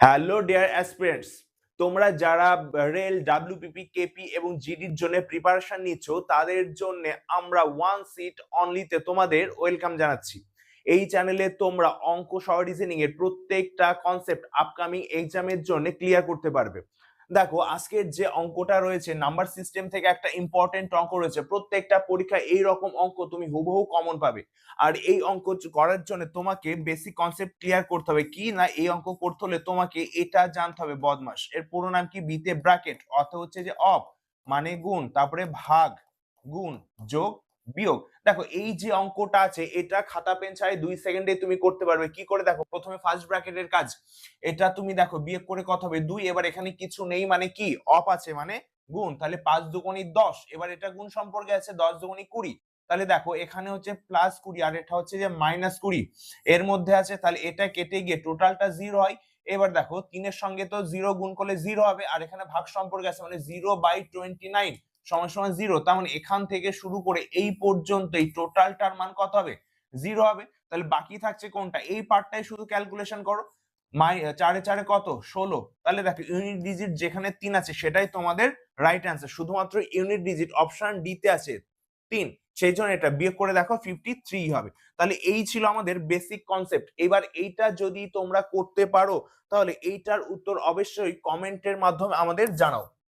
Hello dear aspirants, তোমরা যারা rail, WPP, KP এবং জিডির জন্য প্রিপারেশন নিচ্ছ তাদের জন্য আমরা ওয়ান সিট অনলিতে তোমাদের ওয়েলকাম জানাচ্ছি। এই চ্যানেলে তোমরা অঙ্ক সহ রিজনিং এর প্রত্যেকটা কনসেপ্ট আপকামিং এক্সামের জন্য ক্লিয়ার করতে পারবে। দেখো, আজকের যে অঙ্কটা রয়েছে নাম্বার সিস্টেম থেকে একটা ইম্পর্টেন্ট অঙ্ক রয়েছে। প্রত্যেকটা পরীক্ষায় এই রকম অঙ্ক তুমি হুবহু কমন পাবে। আর এই অঙ্ক করার জন্য তোমাকে বেসিক কনসেপ্ট ক্লিয়ার করতে হবে। কি না, এই অঙ্ক করতে হলে তোমাকে এটা জানতে হবে, বদমাস এর পুরো নাম কি, বিতে ব্র্যাকেট অর্থ হচ্ছে যে অফ মানে গুণ, তারপরে ভাগ, গুণ, যোগ, বিয়োগ। দেখো, এই যে অঙ্কটা আছে এটা খাতা পেন ছাড়াই 2 সেকেন্ডে তুমি করতে পারবে। কি করে দেখো, প্রথমে ফার্স্ট ব্র্যাকেটের কাজ, এটা তুমি দেখো বিয়োগ করে কত হবে 2। এবার এখানে কিছু নেই মানে কি, অফ আছে মানে গুণ, তাহলে 5 দুগুণী 10। এবার এটা গুণ সম্পর্কে আছে 10 দুগুণী 20। তাহলে দেখো এখানে হচ্ছে +20 আর এটা হচ্ছে যে -20 এর মধ্যে আছে, তাহলে এটা কেটে গিয়ে টোটালটা 0 হয়। এবার দেখো 3 এর সঙ্গে তো 0 গুণ করলে 0 হবে, আর এখানে ভাগ সম্পর্কে আছে মানে 0/29 সমান সমান 0। তার মানে এখান থেকে শুরু করে এই পর্যন্ত এই টোটালটার মান কত হবে, 0 হবে। তাহলে বাকি থাকছে কোনটা, এই পার্টটাই শুধু ক্যালকুলেশন করো। 4 এ 4 এ কত, 16। তাহলে দেখো ইউনিট ডিজিট যেখানে 3 আছে সেটাই তোমাদের রাইট অ্যান্সার। শুধুমাত্র ইউনিট ডিজিট অপশন ডি তে আছে 3, সেই জন্য এটা বিয়োগ করে দেখো 53 হবে। তাহলে এই ছিল আমাদের বেসিক কনসেপ্ট। এবার এইটা যদি তোমরা করতে পারো তাহলে এইটার উত্তর অবশ্যই কমেন্টের মাধ্যমে আমাদের জানাও।